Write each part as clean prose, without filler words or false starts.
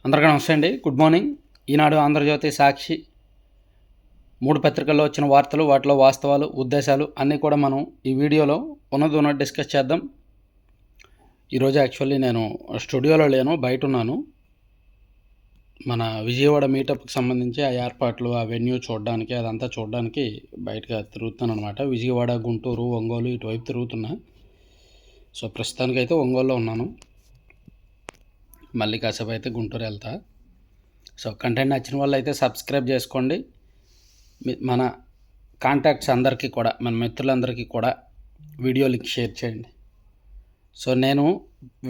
అందరికీ నమస్తే అండి. Good morning. ఈనాడు, ఆంధ్రజ్యోతి, సాక్షి 3 పత్రికల్లో వచ్చిన వార్తలు, వాటిలో వాస్తవాలు, ఉద్దేశాలు అన్నీ కూడా మనం ఈ వీడియోలో ఉన్నది డిస్కస్ చేద్దాం. ఈరోజు యాక్చువల్లీ నేను స్టూడియోలో లేను, బయట ఉన్నాను. మన విజయవాడ మీటప్కి సంబంధించి ఆ ఏర్పాట్లు, ఆ వెన్యూ చూడడానికి, అదంతా చూడడానికి బయటగా తిరుగుతున్నాను అనమాట. విజయవాడ, గుంటూరు, ఒంగోలు ఇటువైపు తిరుగుతున్నా. సో ప్రస్తుతానికైతే ఒంగోలులో ఉన్నాను. మళ్ళీ కాసేపు అయితే గుంటూరు వెళ్తా. సో కంటెంట్ నచ్చిన వాళ్ళు అయితే సబ్స్క్రైబ్ చేసుకోండి. మన కాంటాక్ట్స్ అందరికీ కూడా, మన మిత్రులందరికీ కూడా వీడియో లింక్ షేర్ చేయండి. సో నేను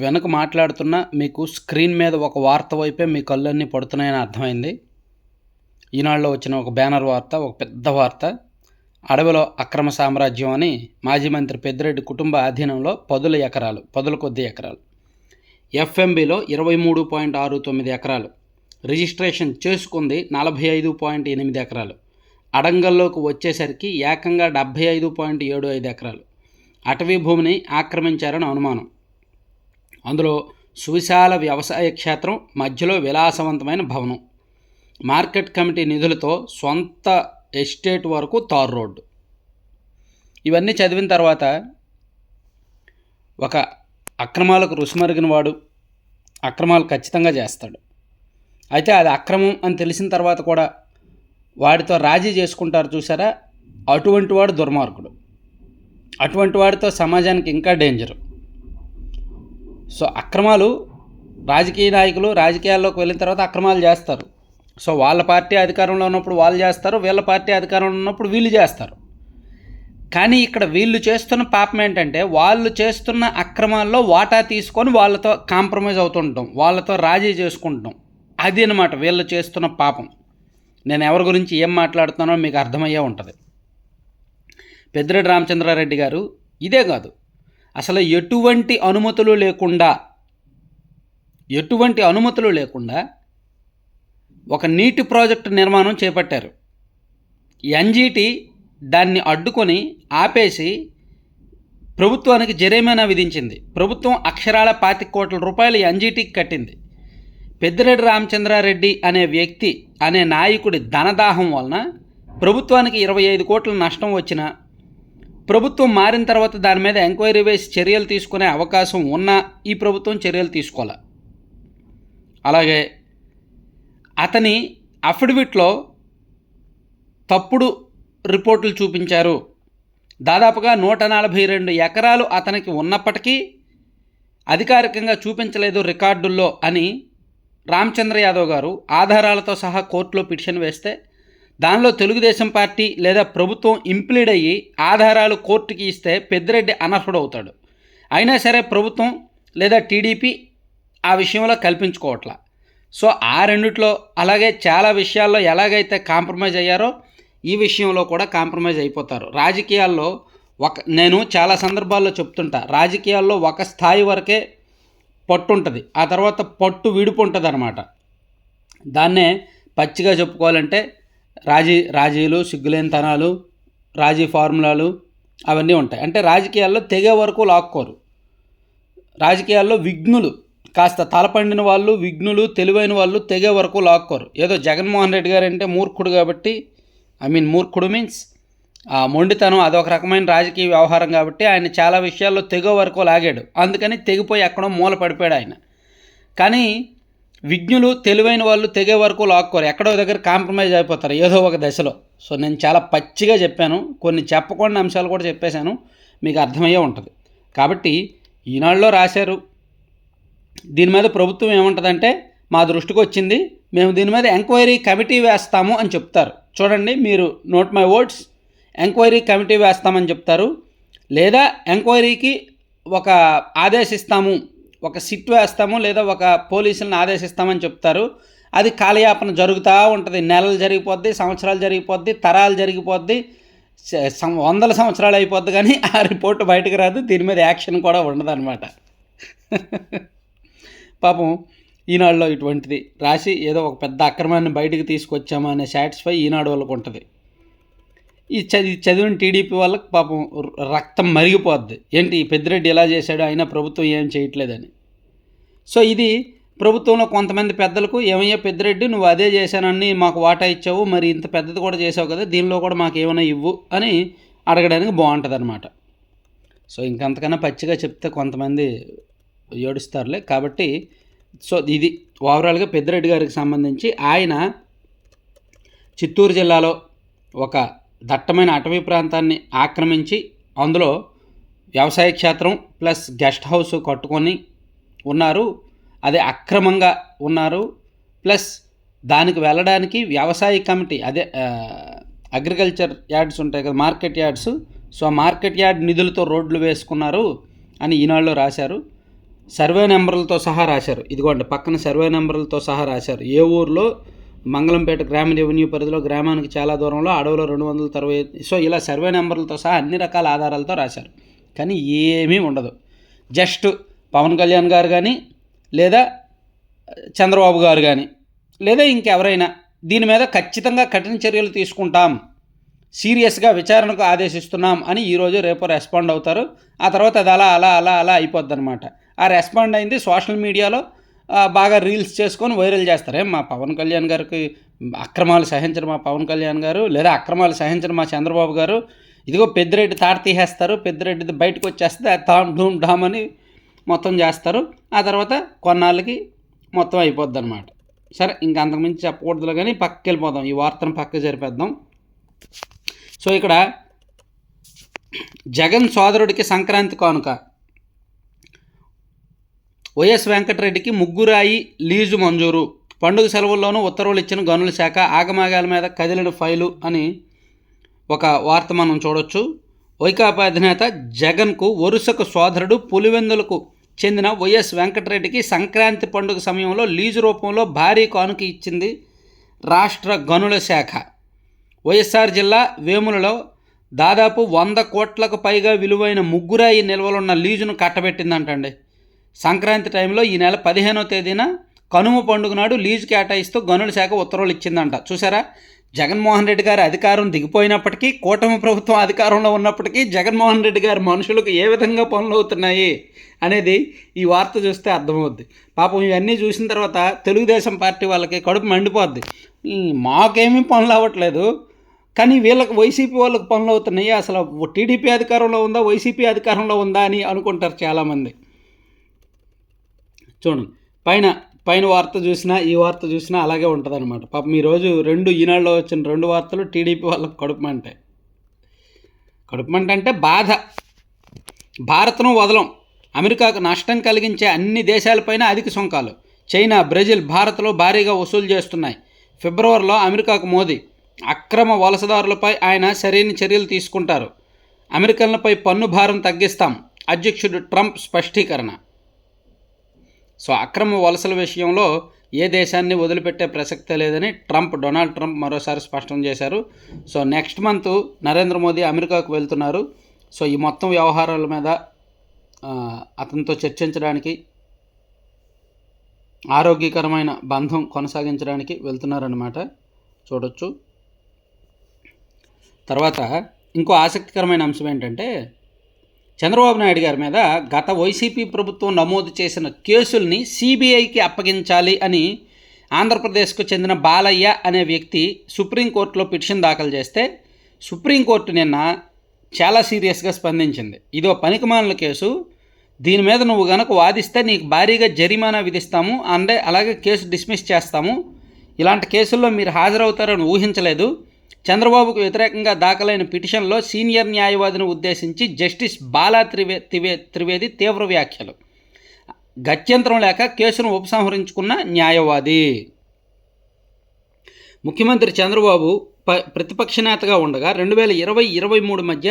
వెనక మాట్లాడుతున్న మీకు స్క్రీన్ మీద ఒక వార్త వైపే మీ కళ్ళన్నీ పడుతున్నాయని అర్థమైంది. ఈనాడులో వచ్చిన ఒక బ్యానర్ వార్త, ఒక పెద్ద వార్త. అడవిలో అక్రమ సామ్రాజ్యం అని మాజీ మంత్రి పెద్దిరెడ్డి కుటుంబ ఆధీనంలో పదుల కొద్ది ఎకరాలు, ఎఫ్ఎంబిలో 23.69 ఎకరాలు, రిజిస్ట్రేషన్ చేసుకుంది 45.8 ఎకరాలు, అడంగల్లోకి వచ్చేసరికి ఏకంగా 75.75 ఎకరాలు అటవీ భూమిని ఆక్రమించారని అనుమానం. అందులో సువిశాల వ్యవసాయ క్షేత్రం, మధ్యలో విలాసవంతమైన భవనం, మార్కెట్ కమిటీ నిధులతో సొంత ఎస్టేట్ వరకు తార్ రోడ్డు. ఇవన్నీ చదివిన తర్వాత ఒక అక్రమాలకు రుసుమరిగిన వాడు అక్రమాలు ఖచ్చితంగా చేస్తాడు. అయితే అది అక్రమం అని తెలిసిన తర్వాత కూడా వాడితో రాజీ చేసుకుంటారు చూసారా, అటువంటి వాడు దుర్మార్గుడు. అటువంటి వాడితో సమాజానికి ఇంకా డేంజరు. సో అక్రమాలు, రాజకీయ నాయకులు రాజకీయాల్లోకి వెళ్ళిన తర్వాత అక్రమాలు చేస్తారు. సో వాళ్ళ పార్టీ అధికారంలో ఉన్నప్పుడు వాళ్ళు చేస్తారు, వీళ్ళ పార్టీ అధికారంలో ఉన్నప్పుడు వీళ్ళు చేస్తారు. కానీ ఇక్కడ వీళ్ళు చేస్తున్న పాపం ఏంటంటే, వాళ్ళు చేస్తున్న అక్రమాల్లో వాటా తీసుకొని వాళ్ళతో కాంప్రమైజ్ అవుతుంటాం, వాళ్ళతో రాజీ చేసుకుంటాం. అది అన్నమాట వీళ్ళు చేస్తున్న పాపం. నేను ఎవరి గురించి ఏం మాట్లాడుతున్నానో మీకు అర్థమయ్యే ఉంటుంది. పెద్దిరెడ్డి రామచంద్రారెడ్డి గారు ఇదే కాదు, అసలు ఎటువంటి అనుమతులు లేకుండా ఒక నీటి ప్రాజెక్టు నిర్మాణం చేపట్టారు. ఎన్జీటీ దాన్ని అడ్డుకొని ఆపేసి ప్రభుత్వానికి జరిమానా విధించింది. ప్రభుత్వం అక్షరాల 25 కోట్ల రూపాయలు ఎన్జీటీకి కట్టింది. పెద్దిరెడ్డి రామచంద్రారెడ్డి అనే వ్యక్తి, అనే నాయకుడి ధనదాహం వలన ప్రభుత్వానికి 25 కోట్ల నష్టం వచ్చినా, ప్రభుత్వం మారిన తర్వాత దాని మీద ఎంక్వైరీ వేసి చర్యలు తీసుకునే అవకాశం ఉన్నా ఈ ప్రభుత్వం చర్యలు తీసుకోవాలి. అలాగే అతని అఫిడవిట్లో తప్పుడు రిపోర్టులు చూపించారు. దాదాపుగా 142 ఎకరాలు అతనికి ఉన్నప్పటికీ అధికారికంగా చూపించలేదు రికార్డుల్లో అని రామచంద్ర యాదవ్ గారు ఆధారాలతో సహా కోర్టులో పిటిషన్ వేస్తే, దానిలో తెలుగుదేశం పార్టీ లేదా ప్రభుత్వం ఇంప్లీడ్ అయ్యి ఆధారాలు కోర్టుకి ఇస్తే పెద్దిరెడ్డి అనర్హుడవుతాడు. అయినా సరే ప్రభుత్వం లేదా టీడీపీ ఆ విషయంలో కల్పించుకోవట్లా. సో ఆ రెండిట్లో, అలాగే చాలా విషయాల్లో ఎలాగైతే కాంప్రమైజ్ అయ్యారో ఈ విషయంలో కూడా కాంప్రమైజ్ అయిపోతారు. రాజకీయాల్లో నేను చాలా సందర్భాల్లో చెప్తుంటా, రాజకీయాల్లో ఒక స్థాయి వరకే పట్టు ఉంటుంది, ఆ తర్వాత పట్టు విడుపు ఉంటుంది అనమాట. దాన్నే పచ్చిగా చెప్పుకోవాలంటే రాజీలు, సిగ్గులేనితనాలు, రాజీ ఫార్ములాలు అవన్నీ ఉంటాయి. అంటే రాజకీయాల్లో తెగే వరకు లాక్కోరు. రాజకీయాల్లో విఘ్నులు, కాస్త తలపండిన వాళ్ళు, విఘ్నులు, తెలివైన వాళ్ళు తెగే వరకు లాక్కోరు. ఏదో జగన్మోహన్ రెడ్డి గారు అంటే మూర్ఖుడు కాబట్టి, మూర్ఖుడు మీన్స్ మొండితనం, అదొక రకమైన రాజకీయ వ్యవహారం కాబట్టి ఆయన చాలా విషయాల్లో తెగో వరకు లాగాడు. అందుకని తెగిపోయి ఎక్కడో మూల పడిపోయాడు ఆయన. కానీ విజ్ఞులు, తెలివైన వాళ్ళు తెగే వరకు లాక్కోరు, ఎక్కడో దగ్గర కాంప్రమైజ్ అయిపోతారు ఏదో ఒక దశలో. సో నేను చాలా పచ్చిగా చెప్పాను, కొన్ని చెప్పకుండా అంశాలు కూడా చెప్పేశాను, మీకు అర్థమయ్యే ఉంటుంది. కాబట్టి ఈనాడులో రాశారు, దీని మీద ప్రభుత్వం ఏముంటుందంటే, మా దృష్టికి వచ్చింది, మేము దీని మీద ఎంక్వైరీ కమిటీ వేస్తాము అని చెప్తారు. చూడండి, మీరు note my words, enquiry committee వేస్తామని చెప్తారు. లేదా ఎంక్వైరీకి ఒక ఆదేశిస్తాము, ఒక సిట్ వేస్తాము, లేదా ఒక పోలీసులను ఆదేశిస్తామని చెప్తారు. అది కాలయాపన జరుగుతూ ఉంటుంది. నెలలు జరిగిపోద్ది, సంవత్సరాలు జరిగిపోద్ది, తరాలు జరిగిపోద్ది, 100 సంవత్సరాలు అయిపోద్ది, కానీ ఆ రిపోర్ట్ బయటకు రాదు. దీని మీద యాక్షన్ కూడా ఉండదన్నమాట. పాపం ఈనాడులో ఇటువంటిది రాసి ఏదో ఒక పెద్ద అక్రమాన్ని బయటికి తీసుకొచ్చామా అనే సాటిస్ఫై ఈనాడు వాళ్ళకు ఉంటుంది. ఈ చదివిన టీడీపీ వాళ్ళకి పాపం రక్తం మరిగిపోద్ది, ఏంటి ఈ పెద్దిరెడ్డి ఎలా చేశాడు, అయినా ప్రభుత్వం ఏం చేయట్లేదని. సో ఇది ప్రభుత్వంలో కొంతమంది పెద్దలకు ఏమయ్యా పెద్దిరెడ్డి నువ్వు అదే చేశానని మాకు వాటా ఇచ్చావు, మరి ఇంత పెద్దది కూడా చేసావు కదా, దీనిలో కూడా మాకు ఏమైనా ఇవ్వు అని అడగడానికి బాగుంటుంది అనమాట. సో ఇంకంతకన్నా పచ్చిగా చెప్తే కొంతమంది ఏడుస్తారులే. కాబట్టి సో ఇది ఓవరాల్గా పెద్దిరెడ్డి గారికి సంబంధించి. ఆయన చిత్తూరు జిల్లాలో ఒక దట్టమైన అటవీ ప్రాంతాన్ని ఆక్రమించి అందులో వ్యవసాయ క్షేత్రం ప్లస్ గెస్ట్ హౌస్ కట్టుకొని ఉన్నారు. అదే అక్రమంగా ఉన్నారు. ప్లస్ దానికి వెళ్ళడానికి వ్యవసాయ కమిటీ, అదే అగ్రికల్చర్ యార్డ్స్ ఉంటాయి కదా, మార్కెట్ యార్డ్స్. సో ఆ మార్కెట్ యార్డ్ నిధులతో రోడ్లు వేసుకున్నారు అని ఈనాడులో రాశారు. సర్వే నెంబర్లతో సహా రాశారు. ఇదిగోండి పక్కన సర్వే నెంబర్లతో సహా రాశారు. ఏ ఊర్లో, మంగళంపేట గ్రామ రెవెన్యూ పరిధిలో, గ్రామానికి చాలా దూరంలో, అడవిలో 260. సో ఇలా సర్వే నెంబర్లతో సహా అన్ని రకాల ఆధారాలతో రాశారు. కానీ ఏమీ ఉండదు. జస్ట్ పవన్ కళ్యాణ్ గారు కానీ, లేదా చంద్రబాబు గారు కానీ, లేదా ఇంకెవరైనా దీని మీద ఖచ్చితంగా కఠిన చర్యలు తీసుకుంటాం, సీరియస్గా విచారణకు ఆదేశిస్తున్నాం అని ఈరోజు రేపు రెస్పాండ్ అవుతారు. ఆ తర్వాత అది అలా అలా అలా అలా అయిపోద్ది అనమాట. ఆ రెస్పాండ్ అయింది సోషల్ మీడియాలో బాగా రీల్స్ చేసుకొని వైరల్ చేస్తారు. మా పవన్ కళ్యాణ్ గారికి అక్రమాలు సహించరు మా పవన్ కళ్యాణ్ గారు, లేదా అక్రమాలు సహించరు మా చంద్రబాబు గారు, ఇదిగో పెద్దిరెడ్డి తాట తీసేస్తారు, పెద్దిరెడ్డిది బయటకు వచ్చేస్తుంది, తామ్ ధూమ్ ఢామ్ అని మొత్తం చేస్తారు. ఆ తర్వాత కొన్నాళ్ళకి మొత్తం అయిపోద్ది అనమాట. సరే ఇంకా అంతకుమించి చెప్పకూడదులో కానీ పక్కకి వెళ్ళిపోదాం, ఈ వార్తను పక్కకి జరిపేద్దాం. సో ఇక్కడ జగన్ సోదరుడికి సంక్రాంతి కానుక, వైఎస్ వెంకటరెడ్డికి ముగ్గురాయి లీజు మంజూరు, పండుగ సెలవుల్లోనూ ఉత్తర్వులు ఇచ్చిన గనుల శాఖ, ఆగమాగాల మీద కదిలిన ఫైలు అని ఒక వార్త మనం చూడొచ్చు. వైకాపా అధినేత జగన్కు వరుసకు సోదరుడు పులివెందులకు చెందిన వైఎస్ వెంకటరెడ్డికి సంక్రాంతి పండుగ సమయంలో లీజు రూపంలో భారీ కానుక ఇచ్చింది రాష్ట్ర గనుల శాఖ. వైఎస్ఆర్ జిల్లా వేములలో దాదాపు 100 కోట్లకు పైగా విలువైన ముగ్గురాయి నిల్వలున్న లీజును కట్టబెట్టిందంటండి. సంక్రాంతి టైంలో ఈ నెల 15వ తేదీన కనుమ పండుగ నాడు లీజు కేటాయిస్తూ గనుల శాఖ ఉత్తర్వులు ఇచ్చిందంట. చూసారా, జగన్మోహన్ రెడ్డి గారి అధికారం దిగిపోయినప్పటికీ, కూటమి ప్రభుత్వం అధికారంలో ఉన్నప్పటికీ జగన్మోహన్ రెడ్డి గారి మనుషులకు ఏ విధంగా పనులు అవుతున్నాయి అనేది ఈ వార్త చూస్తే అర్థమవుద్ది. పాపం ఇవన్నీ చూసిన తర్వాత తెలుగుదేశం పార్టీ వాళ్ళకి కడుపు మండిపోద్ది. మాకేమీ పనులు అవ్వట్లేదు, కానీ వీళ్ళకి వైసీపీ వాళ్ళకి పనులు అవుతున్నాయి, అసలు టీడీపీ అధికారంలో ఉందా వైసీపీ అధికారంలో ఉందా అని అనుకుంటారు చాలామంది. చూడండి, పైన వార్త చూసినా ఈ వార్త చూసినా అలాగే ఉంటుంది అనమాట. పాపం ఈరోజు ఈనాడులో వచ్చిన 2 వార్తలు టీడీపీ వాళ్ళకి కడుపుమంట అంటే బాధ. భారత్ను వదలం, అమెరికాకు నష్టం కలిగించే అన్ని దేశాలపైన అధిక సుంకాలు, చైనా, బ్రెజిల్ భారత్లో భారీగా వసూలు చేస్తున్నాయి. ఫిబ్రవరిలో అమెరికాకు మోదీ, అక్రమ వలసదారులపై ఆయన సరైన చర్యలు తీసుకుంటారు, అమెరికన్లపై పన్ను భారం తగ్గిస్తాం, అధ్యక్షుడు ట్రంప్ స్పష్టీకరణ. సో అక్రమ వలసల విషయంలో ఏ దేశాన్ని వదిలిపెట్టే ప్రసక్తే లేదని డొనాల్డ్ ట్రంప్ మరోసారి స్పష్టం చేశారు. So next month Narendra Modi అమెరికాకు వెళ్తున్నారు. సో ఈ మొత్తం వ్యవహారాల మీద అతనితో చర్చించడానికి, ఆరోగ్యకరమైన బంధం కొనసాగించడానికి వెళ్తున్నారన్నమాట. చూడొచ్చు. తర్వాత ఇంకో ఆసక్తికరమైన అంశం ఏంటంటే, చంద్రబాబు నాయుడు గారి మీద గత వైసీపీ ప్రభుత్వం నమోదు చేసిన కేసుల్ని సిబిఐకి అప్పగించాలి అని ఆంధ్రప్రదేశ్కు చెందిన బాలయ్య అనే వ్యక్తి సుప్రీంకోర్టులో పిటిషన్ దాఖలు చేస్తే, సుప్రీంకోర్టు నిన్న చాలా సీరియస్గా స్పందించింది. ఇదో పనికిమాలిన కేసు, దీని మీద నువ్వు గనక వాదిస్తే నీకు భారీగా జరిమానా విధిస్తాము, అలాగే కేసు డిస్మిస్ చేస్తాము, ఇలాంటి కేసుల్లో మీరు హాజరవుతారని ఊహించలేదు. చంద్రబాబుకు వ్యతిరేకంగా దాఖలైన పిటిషన్లో సీనియర్ న్యాయవాదిని ఉద్దేశించి జస్టిస్ బాలా త్రివేది తీవ్ర వ్యాఖ్యలు. గత్యంతరం లేక కేసును ఉపసంహరించుకున్న న్యాయవాది. ముఖ్యమంత్రి చంద్రబాబు ప్రతిపక్ష నేతగా ఉండగా 2020-23 మధ్య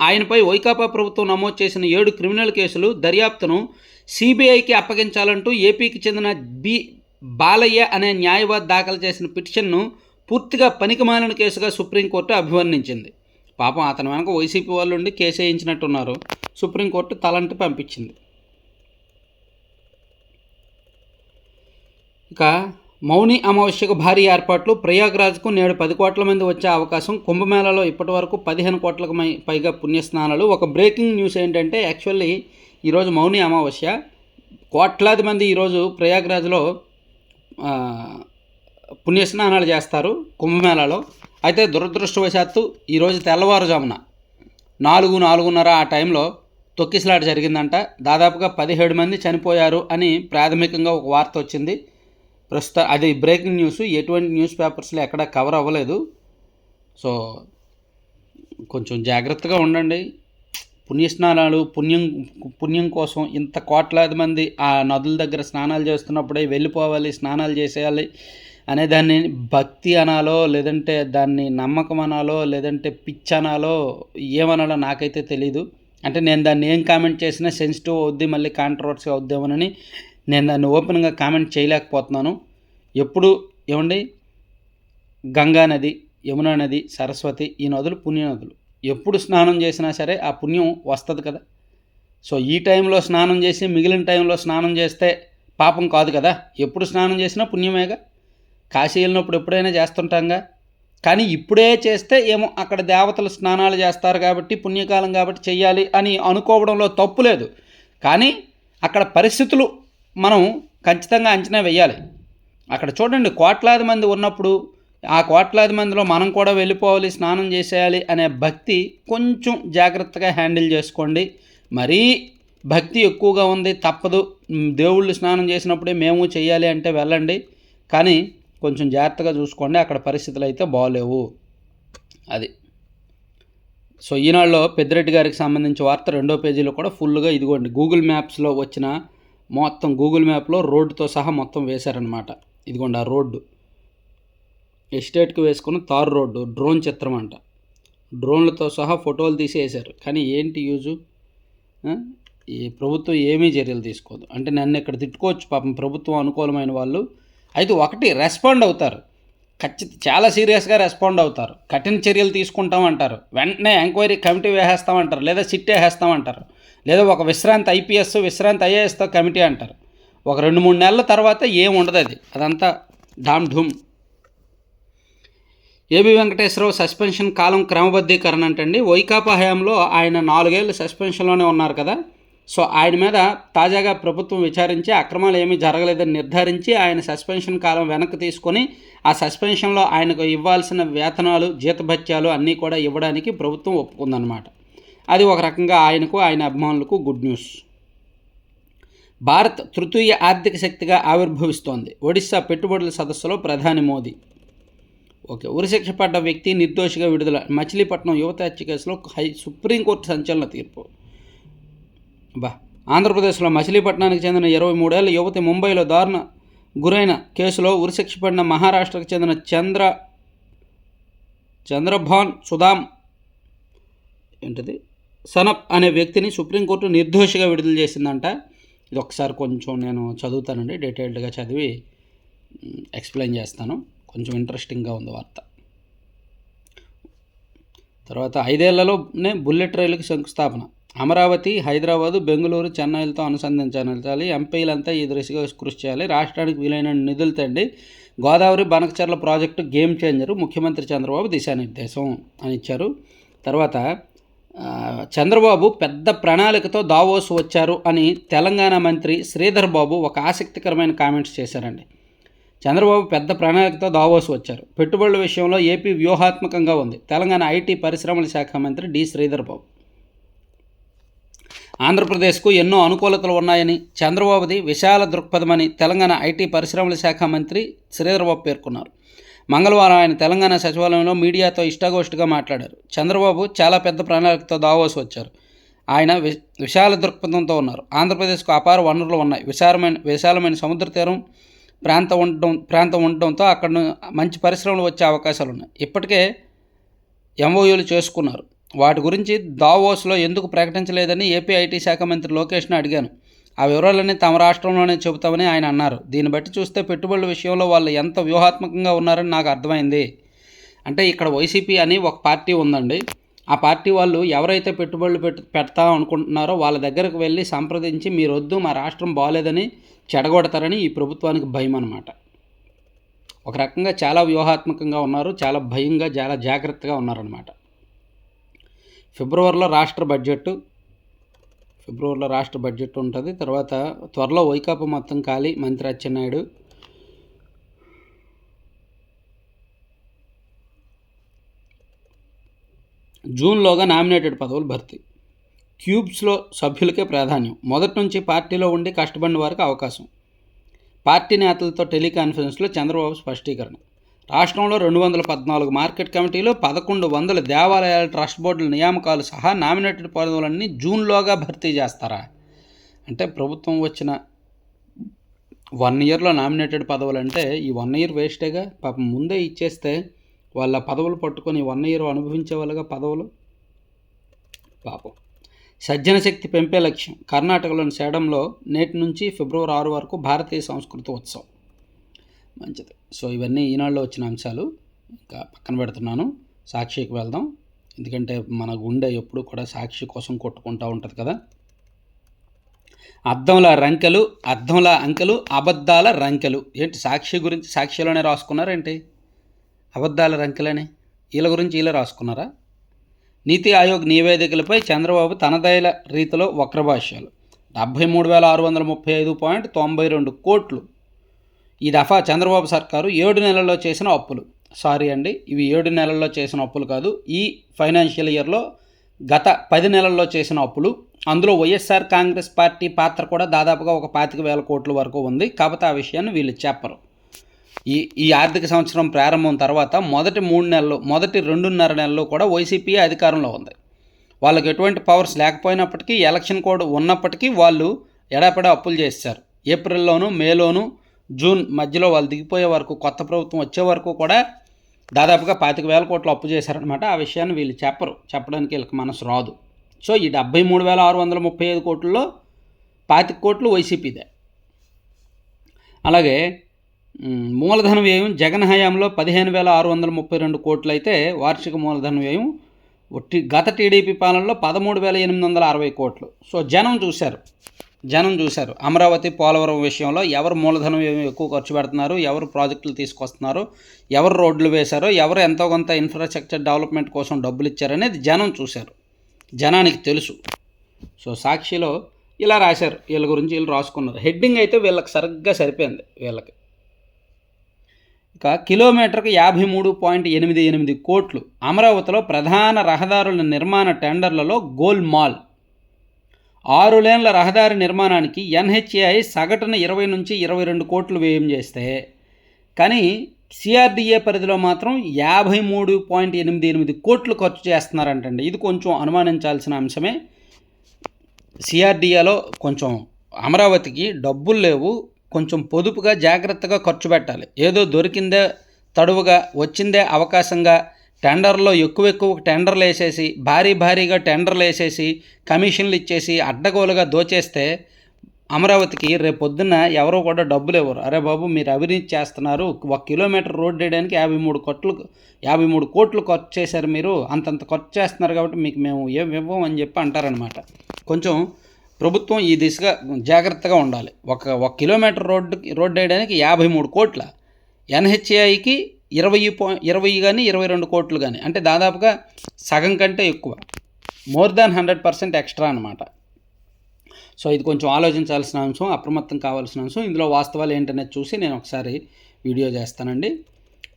ఆయనపై వైకాపా ప్రభుత్వం నమోదు చేసిన 7 క్రిమినల్ కేసులు దర్యాప్తును సిబిఐకి అప్పగించాలంటూ ఏపీకి చెందిన బాలయ్య అనే న్యాయవాది దాఖలు చేసిన పిటిషన్ను పూర్తిగా పనికిమాలిన కేసుగా సుప్రీంకోర్టు అభివర్ణించింది. పాపం అతని వెనక వైసీపీ వాళ్ళు ఉండి కేసు వేయించినట్టున్నారు. సుప్రీంకోర్టు తలంటి పంపించింది. ఇక మౌని అమావాస్యకు భారీ ఏర్పాట్లు, ప్రయాగ్రాజ్కు నేడు 10 కోట్ల మంది వచ్చే అవకాశం, కుంభమేళాలో ఇప్పటి వరకు 15 కోట్లకు పైగా పుణ్యస్నానాలు. ఒక బ్రేకింగ్ న్యూస్ ఏంటంటే, యాక్చువల్లీ ఈరోజు మౌని అమావాస్య, కోట్లాది మంది ఈరోజు ప్రయాగ్రాజ్లో పుణ్యస్నానాలు చేస్తారు కుంభమేళాలో. అయితే దురదృష్టవశాత్తు ఈరోజు తెల్లవారుజామున 4:30 ఆ టైంలో తొక్కిసలాట జరిగిందంట. దాదాపుగా 17 మంది చనిపోయారు అని ప్రాథమికంగా ఒక వార్త వచ్చింది. అది బ్రేకింగ్ న్యూస్. ఎటువంటి న్యూస్ పేపర్స్లో ఎక్కడ కవర్ అవ్వలేదు. సో కొంచెం జాగ్రత్తగా ఉండండి. పుణ్యస్నానాలు పుణ్యం కోసం ఇంత కోట్లాది మంది ఆ నదుల దగ్గర స్నానాలు చేస్తున్నప్పుడే వెళ్ళిపోవాలి, స్నానాలు చేసేయాలి అనే దాన్ని భక్తి అనాలో, లేదంటే దాన్ని నమ్మకం అనాలో, లేదంటే పిచ్చి అనాలో, ఏమనాలో నాకైతే తెలీదు. అంటే నేను దాన్ని ఏం కామెంట్ చేసినా సెన్సిటివ్ అవుద్ది, మళ్ళీ కాంట్రవర్సీ అవుద్దామని నేను దాన్ని ఓపెన్గా కామెంట్ చేయలేకపోతున్నాను. ఎప్పుడు ఏమండి, గంగా నది, యమునా నది, సరస్వతి, ఈ నదులు పుణ్య నదులు. ఎప్పుడు స్నానం చేసినా సరే ఆ పుణ్యం వస్తుంది కదా. సో ఈ టైంలో స్నానం చేసి మిగిలిన టైంలో స్నానం చేస్తే పాపం కాదు కదా. ఎప్పుడు స్నానం చేసినా పుణ్యమేగా. కాశీ వెళ్ళినప్పుడు ఎప్పుడైనా చేస్తుంటాంగా. కానీ ఇప్పుడే చేస్తే ఏమో అక్కడ దేవతలు స్నానాలు చేస్తారు కాబట్టి పుణ్యకాలం కాబట్టి చెయ్యాలి అని అనుకోవడంలో తప్పు లేదు. కానీ అక్కడ పరిస్థితులు మనం ఖచ్చితంగా అంచనా వేయాలి. అక్కడ చూడండి, కోట్లాది మంది ఉన్నప్పుడు ఆ కోట్లాది మందిలో మనం కూడా వెళ్ళిపోవాలి, స్నానం చేసేయాలి అనే భక్తి కొంచెం జాగ్రత్తగా హ్యాండిల్ చేసుకోండి. మరీ భక్తి ఎక్కువగా ఉంది, తప్పదు, దేవుళ్ళు స్నానం చేసినప్పుడే మేము చేయాలి అంటే వెళ్ళండి. కానీ కొంచెం జాగ్రత్తగా చూసుకోండి, అక్కడ పరిస్థితులు అయితే బాగోలేవు. అది. సో ఈనాడులో పెద్దిరెడ్డి గారికి సంబంధించి వార్త 2వ పేజీలో కూడా ఫుల్గా ఇదిగోండి, గూగుల్ మ్యాప్స్లో వచ్చిన మొత్తం గూగుల్ మ్యాప్లో రోడ్డుతో సహా మొత్తం వేశారనమాట. ఇదిగోండి ఆ రోడ్డు, ఎస్టేట్కి వేసుకున్న తారు రోడ్డు, డ్రోన్ చిత్రం అంట. డ్రోన్లతో సహా ఫోటోలు తీసి వేశారు. కానీ ఏంటి యూజు? ఈ ప్రభుత్వం ఏమీ చర్యలు తీసుకోదు. అంటే నన్ను ఇక్కడ తిట్టుకోవచ్చు పాపం ప్రభుత్వం అనుకూలమైన వాళ్ళు. అయితే ఒకటి రెస్పాండ్ అవుతారు, చాలా సీరియస్గా రెస్పాండ్ అవుతారు. కఠిన చర్యలు తీసుకుంటాం అంటారు, వెంటనే ఎంక్వైరీ కమిటీ వేసేస్తామంటారు, లేదా సిట్ వేసేస్తామంటారు, లేదా ఒక విశ్రాంతి ఐపీఎస్ విశ్రాంతి ఐఏఎస్తో కమిటీ అంటారు. ఒక 2-3 నెలల తర్వాత ఏం ఉండదు, అదంతా ఢామ్ ఢూమ్. ఏబి వెంకటేశ్వరరావు సస్పెన్షన్ కాలం క్రమబద్ధీకరణ అంటండి. వైకాపా హయాంలో ఆయన 4 ఏళ్ళు సస్పెన్షన్లోనే ఉన్నారు కదా. సో ఆయన మీద తాజాగా ప్రభుత్వం విచారించి అక్రమాలు ఏమీ జరగలేదని నిర్ధారించి ఆయన సస్పెన్షన్ కాలం వెనక్కి తీసుకొని ఆ సస్పెన్షన్లో ఆయనకు ఇవ్వాల్సిన వేతనాలు, జీతభత్యాలు అన్నీ కూడా ఇవ్వడానికి ప్రభుత్వం ఒప్పుకుందన్నమాట. అది ఒక రకంగా ఆయనకు, ఆయన అభిమానులకు గుడ్ న్యూస్. భారత్ తృతీయ ఆర్థిక శక్తిగా ఆవిర్భవిస్తోంది. ఒడిశా పెట్టుబడుల సదస్సులో ప్రధాని మోదీ. ఓకే. ఉరిశిక్ష పడ్డ వ్యక్తి నిర్దోషిగా విడుదల. మచిలీపట్నం యువత హత్య కేసులో సుప్రీంకోర్టు సంచలన తీర్పు. ఆంధ్రప్రదేశ్లో మచిలీపట్నానికి చెందిన 23 ఏళ్ల యువతి ముంబైలో దారుణ గురైన కేసులో ఉరిశిక్ష పడిన మహారాష్ట్రకు చెందిన చంద్రభాన్ సుధామ్ సనప్ అనే వ్యక్తిని సుప్రీంకోర్టు నిర్దోషిగా విడుదల చేసిందంట. ఇది ఒకసారి కొంచెం నేను చదువుతానండి, డీటెయిల్డ్గా చదివి ఎక్స్ప్లెయిన్ చేస్తాను. కొంచెం ఇంట్రెస్టింగ్గా ఉంది వార్త. తర్వాత 5 ఏళ్లలోనే బుల్లెట్ రైలుకి శంకుస్థాపన. అమరావతి, హైదరాబాదు, బెంగళూరు, చెన్నైలతో అనుసంధానించాలి. ఎంపీలంతా ఈ దిశగా కృషి చేయాలి. రాష్ట్రానికి వీలైన నిధులు తండి. Godavari Banakacherla project game changer. ముఖ్యమంత్రి చంద్రబాబు దిశానిర్దేశం అని ఇచ్చారు. తర్వాత చంద్రబాబు పెద్ద ప్రణాళికతో దావోస్ వచ్చారు అని తెలంగాణ మంత్రి శ్రీధర్ బాబు ఒక ఆసక్తికరమైన కామెంట్స్ చేశారండి. చంద్రబాబు పెద్ద ప్రణాళికతో దావోస్ వచ్చారు. పెట్టుబడుల విషయంలో ఏపీ వ్యూహాత్మకంగా ఉంది. తెలంగాణ ఐటీ పరిశ్రమల శాఖ మంత్రి డి శ్రీధర్ బాబు. ఆంధ్రప్రదేశ్కు ఎన్నో అనుకూలతలు ఉన్నాయని, చంద్రబాబుది విశాల దృక్పథమని తెలంగాణ ఐటీ పరిశ్రమల శాఖ మంత్రి శ్రీధర్ బాబు పేర్కొన్నారు. మంగళవారం ఆయన తెలంగాణ సచివాలయంలో మీడియాతో ఇష్టాగోష్ఠిగా మాట్లాడారు. చంద్రబాబు చాలా పెద్ద ప్రణాళికతో దావోస్ వచ్చారు. ఆయన విశాల దృక్పథంతో ఉన్నారు. ఆంధ్రప్రదేశ్కు అపార వనరులు ఉన్నాయి. విశాలమైన సముద్ర తీరం ప్రాంతం ఉండడంతో అక్కడ మంచి పరిశ్రమలు వచ్చే అవకాశాలు ఉన్నాయి. ఇప్పటికే ఎంఓయూలు చేసుకున్నారు. వాటి గురించి దావోస్లో ఎందుకు ప్రకటించలేదని ఏపీ ఐటీ శాఖ మంత్రి లోకేష్ను అడిగాను. ఆ వివరాలన్నీ తమ రాష్ట్రంలోనే చెబుతామని ఆయన అన్నారు. దీన్ని బట్టి చూస్తే పెట్టుబడుల విషయంలో వాళ్ళు ఎంత వ్యూహాత్మకంగా ఉన్నారని నాకు అర్థమైంది. అంటే ఇక్కడ వైసీపీ అని ఒక పార్టీ ఉందండి. ఆ పార్టీ వాళ్ళు ఎవరైతే పెట్టుబడులు పెడతాం అనుకుంటున్నారో వాళ్ళ దగ్గరకు వెళ్ళి సంప్రదించి మీరు వద్దు, మా రాష్ట్రం బాగోలేదని చెడగొడతారని ఈ ప్రభుత్వానికి భయం అన్నమాట. ఒక రకంగా చాలా వ్యూహాత్మకంగా ఉన్నారు, చాలా భయంగా, చాలా జాగ్రత్తగా ఉన్నారన్నమాట. ఫిబ్రవరిలో రాష్ట్ర బడ్జెట్ ఫిబ్రవరిలో రాష్ట్ర బడ్జెట్ ఉంటుంది. తర్వాత త్వరలో వైకాపా మొత్తం ఖాళీ, మంత్రి అచ్చెన్నాయుడు. జూన్లోగా నామినేటెడ్ పదవులు భర్తీ. క్యూబ్స్లో సభ్యులకే ప్రాధాన్యం. మొదటి నుంచి పార్టీలో ఉండి కష్టపడిన వారికి అవకాశం. పార్టీ నేతలతో టెలికాన్ఫరెన్స్లో చంద్రబాబు స్పష్టీకరణ. రాష్ట్రంలో 214 మార్కెట్ కమిటీలు, 1100 దేవాలయాల ట్రస్ట్ బోర్డుల నియామకాలు సహా నామినేటెడ్ పదవులన్నీ జూన్లోగా భర్తీ చేస్తారా? అంటే ప్రభుత్వం వచ్చిన 1 ఇయర్లో నామినేటెడ్ పదవులు అంటే ఈ 1 ఇయర్ వేస్టేగా. పాపం ముందే ఇచ్చేస్తే వాళ్ళ పదవులు పట్టుకొని 1 ఇయర్ అనుభవించే వాళ్ళగా పదవులు. పాపం. సజ్జన శక్తి పెంపే లక్ష్యం. కర్ణాటకలోని సేడంలో నేటి నుంచి ఫిబ్రవరి 6 వరకు భారతీయ సంస్కృతి ఉత్సవం. మంచిది. సో ఇవన్నీ ఈనాడులో వచ్చిన అంశాలు ఇంకా పక్కన పెడుతున్నాను. సాక్షికి వెళ్దాం, ఎందుకంటే మన గుండె ఎప్పుడు కూడా సాక్షి కోసం కొట్టుకుంటూ ఉంటుంది కదా. అద్దంలా అంకెలు అబద్ధాల రంకెలు. ఏంటి సాక్షి గురించి సాక్షిలోనే రాసుకున్నారేంటి అబద్ధాల రంకెలని? వీళ్ళ గురించి వీళ్ళే రాసుకున్నారా? నీతి ఆయోగ్ నివేదికలపై చంద్రబాబు తనదైన రీతిలో వక్రభాష్యాలు. 73,635.92 కోట్లు ఈ దఫా చంద్రబాబు సర్కారు 7 నెలల్లో చేసిన అప్పులు. సారీ అండి, ఇవి 7 నెలల్లో చేసిన అప్పులు కాదు, ఈ ఫైనాన్షియల్ ఇయర్లో గత 10 నెలల్లో చేసిన అప్పులు. అందులో వైఎస్ఆర్ కాంగ్రెస్ పార్టీ పాత్ర కూడా దాదాపుగా ఒక 25,000 కోట్ల వరకు ఉంది. కాకపోతే ఆ విషయాన్ని వీళ్ళు చెప్పరు. ఈ ఆర్థిక సంవత్సరం ప్రారంభం తర్వాత మొదటి 2.5 నెలలు కూడా వైసీపీ అధికారంలో ఉంది. వాళ్ళకి ఎటువంటి పవర్స్ లేకపోయినప్పటికీ, ఎలక్షన్ కోడ్ ఉన్నప్పటికీ వాళ్ళు ఎడాపెడా అప్పులు చేశారు. ఏప్రిల్లోను, మేలోను, జూన్ మధ్యలో వాళ్ళు దిగిపోయే వరకు, కొత్త ప్రభుత్వం వచ్చే వరకు కూడా దాదాపుగా 25,000 కోట్లు అప్పు చేశారనమాట. ఆ విషయాన్ని వీళ్ళు చెప్పడానికి వీళ్ళకి మనసు రాదు. సో ఈ 73,635 కోట్లలో 25 కోట్లు వైసీపీదే. అలాగే మూలధన వ్యయం జగన్ హయాంలో 15,632 కోట్లు అయితే వార్షిక మూలధన వ్యయం గత టీడీపీ పాలనలో 13,860 కోట్లు. సో జనం చూశారు అమరావతి, పోలవరం విషయంలో ఎవరు మూలధన వ్యయం ఎక్కువ ఖర్చు పెడుతున్నారు, ఎవరు ప్రాజెక్టులు తీసుకొస్తున్నారు, ఎవరు రోడ్లు వేశారో, ఎవరు ఎంతో కొంత ఇన్ఫ్రాస్ట్రక్చర్ డెవలప్మెంట్ కోసం డబ్బులు ఇచ్చారనేది జనం చూశారు, జనానికి తెలుసు. సో సాక్షిలో ఇలా రాశారు, వీళ్ళ గురించి వీళ్ళు రాసుకున్నారు. హెడ్డింగ్ అయితే వీళ్ళకి సరిగ్గా సరిపోయింది. వీళ్ళకి ఇక కిలోమీటర్కు 53.88 కోట్లు. అమరావతిలో ప్రధాన రహదారుల నిర్మాణ టెండర్లలో గోల్మాల్. 6 లేన్ల రహదారి నిర్మాణానికి ఎన్హెచ్ఏఐ సగటున 20 నుంచి 22 కోట్లు వ్యయం చేస్తే, కానీ సిఆర్డీఏ పరిధిలో మాత్రం 53.88 కోట్లు ఖర్చు చేస్తున్నారంటండి. ఇది కొంచెం అనుమానించాల్సిన అంశమే. సిఆర్డీఏలో కొంచెం అమరావతికి డబ్బులు లేవు, కొంచెం పొదుపుగా జాగ్రత్తగా ఖర్చు పెట్టాలి. ఏదో దొరికిందే తడువుగా, వచ్చిందే అవకాశంగా టెండర్లో ఎక్కువ టెండర్లు వేసేసి, భారీగా టెండర్లు వేసేసి, కమిషన్లు ఇచ్చేసి అడ్డగోలుగా దోచేస్తే అమరావతికి రేపు పొద్దున్న ఎవరో కూడా డబ్బులు ఇవ్వరు. అరే బాబు, మీరు అవినీతి చేస్తున్నారు, 1 కిలోమీటర్ రోడ్డు వేయడానికి 53 కోట్లు ఖర్చు చేశారు, మీరు అంతంత ఖర్చు చేస్తున్నారు కాబట్టి మీకు మేము ఏమి ఇవ్వం అని చెప్పి అంటారనమాట. కొంచెం ప్రభుత్వం ఈ దిశగా జాగ్రత్తగా ఉండాలి. ఒక కిలోమీటర్ రోడ్డు వేయడానికి 53 కోట్ల, ఎన్హెచ్ఏఐకి 20 కానీ 22 కోట్లు కానీ, అంటే దాదాపుగా సగం కంటే ఎక్కువ, మోర్ దాన్ 100% ఎక్స్ట్రా అనమాట. సో ఇది కొంచెం ఆలోచించాల్సిన అంశం, అప్రమత్తం కావాల్సిన అంశం. ఇందులో వాస్తవాలు ఏంటనేది చూసి నేను ఒకసారి వీడియో చేస్తానండి.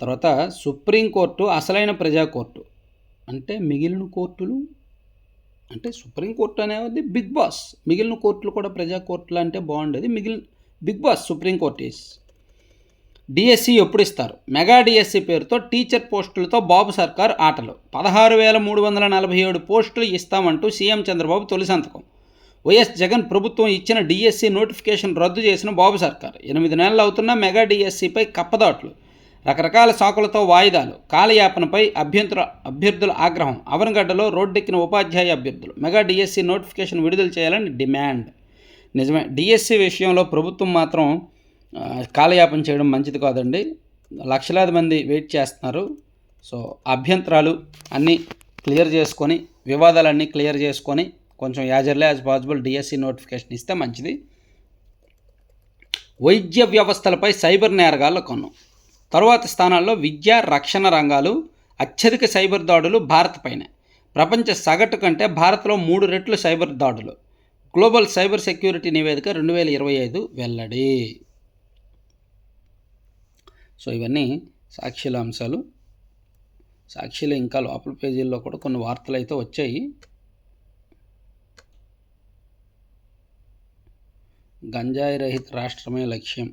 తర్వాత సుప్రీంకోర్టు అసలైన ప్రజా కోర్టు. అంటే మిగిలిన కోర్టులు, అంటే సుప్రీంకోర్టు అనేది బిగ్ బాస్, మిగిలిన కోర్టులు కూడా ప్రజా కోర్టులు అంటే బాగుండేది. Big boss supreme court is. DSC ఎప్పుడు ఇస్తారు? మెగా డిఎస్సి పేరుతో టీచర్ పోస్టులతో బాబు సర్కార్ ఆటలు. 16,347 పోస్టులు ఇస్తామంటూ సీఎం చంద్రబాబు తొలి సంతకం. వైఎస్ జగన్ ప్రభుత్వం ఇచ్చిన డిఎస్సి నోటిఫికేషన్ రద్దు చేసిన బాబు సర్కార్. 8 నెలలు అవుతున్న మెగా డిఎస్సిపై కప్పదాట్లు, రకరకాల సాకులతో వాయిదాలు, కాలయాపనపై అభ్యర్థుల ఆగ్రహం. అవనగడ్డలో రోడ్డెక్కిన ఉపాధ్యాయ అభ్యర్థులు. మెగా డిఎస్సి నోటిఫికేషన్ విడుదల చేయాలని డిమాండ్. నిజమే, డిఎస్సి విషయంలో ప్రభుత్వం మాత్రం కాలయాపన చేయడం మంచిది కాదండి. లక్షలాది మంది వెయిట్ చేస్తున్నారు. సో అభ్యంతరాలు అన్నీ క్లియర్ చేసుకొని, వివాదాలన్నీ క్లియర్ చేసుకొని కొంచెం as early as possible DSC notification ఇస్తే మంచిది. వైద్య వ్యవస్థలపై సైబర్ నేరగాళ్ల కన్ను. తరువాత స్థానాల్లో విద్య, రక్షణ రంగాలు. అత్యధిక సైబర్ దాడులు భారత్ పైనే. ప్రపంచ సగటు కంటే భారత్లో 3 రెట్లు సైబర్ దాడులు. గ్లోబల్ సైబర్ సెక్యూరిటీ నివేదిక 2025 వెల్లడి. సో ఇవన్నీ సాక్షిల అంశాలు. సాక్షిలో ఇంకా లోపల పేజీల్లో కూడా కొన్ని వార్తలు అయితే వచ్చాయి. గంజాయి రహిత రాష్ట్రమే లక్ష్యం.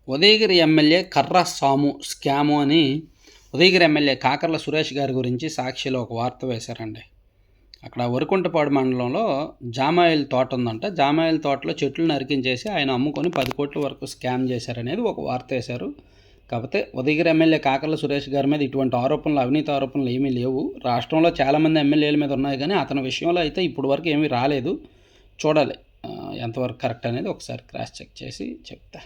ఉదయగిరి ఎమ్మెల్యే కర్ర సాము స్కాము అని ఉదయగిరి ఎమ్మెల్యే కాకర్ల సురేష్ గారి గురించి సాక్షిలో ఒక వార్త వేశారండి. అక్కడ వరికుంటపాడు మండలంలో జామాయిల్ తోట ఉందంట. జామాయిల్ తోటలో చెట్లు నరికించేసి ఆయన అమ్ముకొని 10 కోట్ల వరకు స్కామ్ చేశారనేది ఒక వార్త వేశారు. కాకపోతే ఉదయగిరి ఎమ్మెల్యే కాకర్ల సురేష్ గారి మీద ఇటువంటి ఆరోపణలు, అవినీతి ఆరోపణలు ఏమీ లేవు. రాష్ట్రంలో చాలామంది ఎమ్మెల్యేల మీద ఉన్నాయి, కానీ అతని విషయంలో అయితే ఇప్పుడు వరకు ఏమీ రాలేదు. చూడాలి ఎంతవరకు కరెక్ట్ అనేది ఒకసారి క్రాస్ చెక్ చేసి చెప్తా.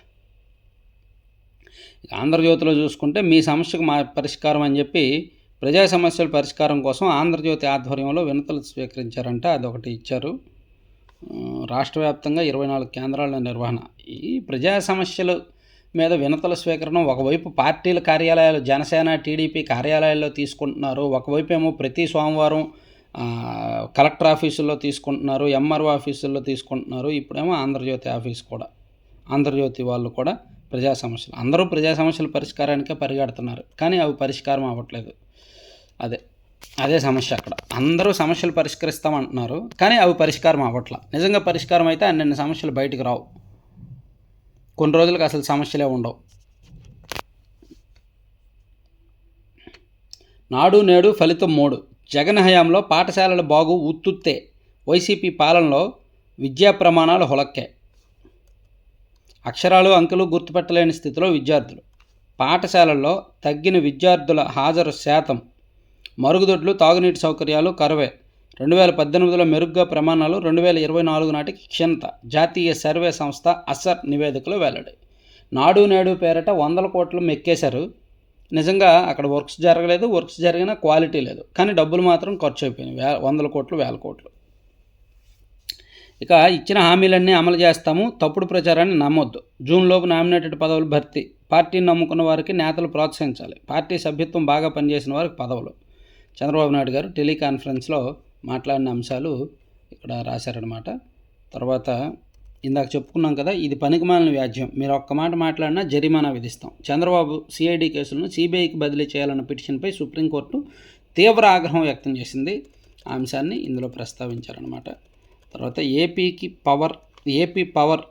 ఆంధ్రజ్యోతిలో చూసుకుంటే మీ సమస్యకు మా పరిష్కారం అని చెప్పి ప్రజా సమస్యల పరిష్కారం కోసం ఆంధ్రజ్యోతి ఆధ్వర్యంలో వినతులు స్వీకరించారంట. అదొకటి ఇచ్చారు. రాష్ట్ర వ్యాప్తంగా 24 కేంద్రాల నిర్వహణ. ఈ ప్రజా సమస్యల మీద వినతుల స్వీకరణ ఒకవైపు పార్టీల కార్యాలయాలు, జనసేన టీడీపీ కార్యాలయాల్లో తీసుకుంటున్నారు, ఒకవైపు ఏమో ప్రతి సోమవారం కలెక్టర్ ఆఫీసుల్లో తీసుకుంటున్నారు, ఎంఆర్ఓ ఆఫీసుల్లో తీసుకుంటున్నారు. ఇప్పుడేమో ఆంధ్రజ్యోతి ఆఫీస్ కూడా, ఆంధ్రజ్యోతి వాళ్ళు కూడా ప్రజా సమస్యలు, అందరూ ప్రజా సమస్యల పరిష్కారానికే పరిగెడుతున్నారు, కానీ అవి పరిష్కారం అవ్వట్లేదు. అదే సమస్య. అక్కడ అందరూ సమస్యలు పరిష్కరిస్తామంటున్నారు, కానీ అవి పరిష్కారం అవ్వట్ల. నిజంగా పరిష్కారం అయితే అన్ని సమస్యలు బయటకు రావు. కొన్ని రోజులకు అసలు సమస్యలే ఉండవు. నాడు నేడు ఫలితం 3. జగన్ హయాంలో పాఠశాలల బాగు ఉత్తుత్తే. వైసీపీ పాలనలో విద్యా ప్రమాణాలు హులక్కే. అక్షరాలు అంకెలు గుర్తుపెట్టలేని స్థితిలో విద్యార్థులు. పాఠశాలల్లో తగ్గిన విద్యార్థుల హాజరు శాతం. మరుగుదొడ్లు, తాగునీటి సౌకర్యాలు కరువే. 2018లో మెరుగ్గా ప్రమాణాలు, 2024 నాటికి క్షీణత. జాతీయ సర్వే సంస్థ అసర్ నివేదికలో వెల్లడి. నాడు నేడు పేరిట 100 కోట్లు మెక్కేశారు. నిజంగా అక్కడ వర్క్స్ జరగలేదు, వర్క్స్ జరిగిన క్వాలిటీ లేదు, కానీ డబ్బులు మాత్రం ఖర్చు అయిపోయినాయి. 100 కోట్లు, 1000 కోట్లు. ఇక ఇచ్చిన హామీలన్నీ అమలు చేస్తాము, తప్పుడు ప్రచారాన్ని నమ్మొద్దు. జూన్లోపు నామినేటెడ్ పదవులు భర్తీ. పార్టీని నమ్ముకున్న వారికి నేతలు ప్రోత్సహించాలి. పార్టీ సభ్యత్వం బాగా పనిచేసిన వారికి పదవులు. చంద్రబాబు నాయుడు గారు టెలికాన్ఫరెన్స్లో మాట్లాడిన అంశాలు ఇక్కడ రాశారనమాట. తర్వాత ఇందాక చెప్పుకున్నాం కదా, ఇది పనికిమాలిన వ్యాజ్యం, మీరు ఒక్క మాట మాట్లాడినా జరిమానా విధిస్తాం. చంద్రబాబు సిఐడి కేసులను సిబిఐకి బదిలీ చేయాలన్న పిటిషన్పై సుప్రీంకోర్టు తీవ్ర ఆగ్రహం వ్యక్తం చేసింది. ఆ అంశాన్ని ఇందులో ప్రస్తావించారనమాట. తర్వాత ఏపీ పవర్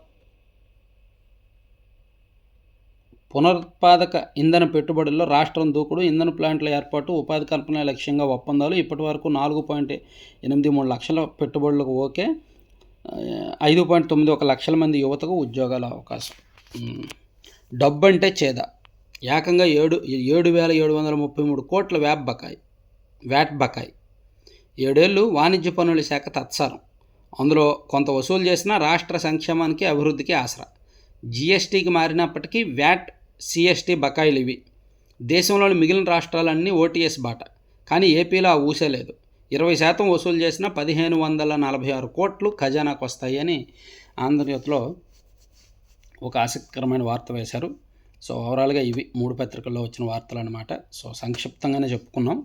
పునరుత్పాదక ఇంధన పెట్టుబడుల్లో రాష్ట్రం దూకుడు. ఇంధన ప్లాంట్ల ఏర్పాటు, ఉపాధి కల్పన లక్ష్యంగా ఒప్పందాలు. ఇప్పటి వరకు 4.83 లక్షల పెట్టుబడులకు ఓకే. 5.91 లక్షల మంది యువతకు ఉద్యోగాల అవకాశం. డబ్బు అంటే చేద. ఏకంగా 7,733 కోట్ల వ్యాట్ బకాయి. 7 ఏళ్ళు వాణిజ్య పన్నుల శాఖ తత్సారం. అందులో కొంత వసూలు చేసినా రాష్ట్ర సంక్షేమానికి, అభివృద్ధికి ఆసరా. జిఎస్టీకి మారినప్పటికీ వ్యాట్, సిఎస్టీ బకాయిలు ఇవి. దేశంలోని మిగిలిన రాష్ట్రాలన్నీ ఓటీఎస్ బాట, కానీ ఏపీలో ఆ ఊసే లేదు. 20% వసూలు చేసిన 1,546 కోట్లు ఖజానాకు వస్తాయి అని ఆంధ్రజ్యోతిలో ఒక ఆసక్తికరమైన వార్త వేశారు. సో ఓవరాల్గా ఇవి 3 పత్రికల్లో వచ్చిన వార్తలు అనమాట. సో సంక్షిప్తంగానే చెప్పుకున్నాం.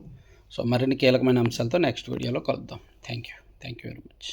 సో మరిన్ని కీలకమైన అంశాలతో నెక్స్ట్ వీడియోలో కలుద్దాం. Thank you very much.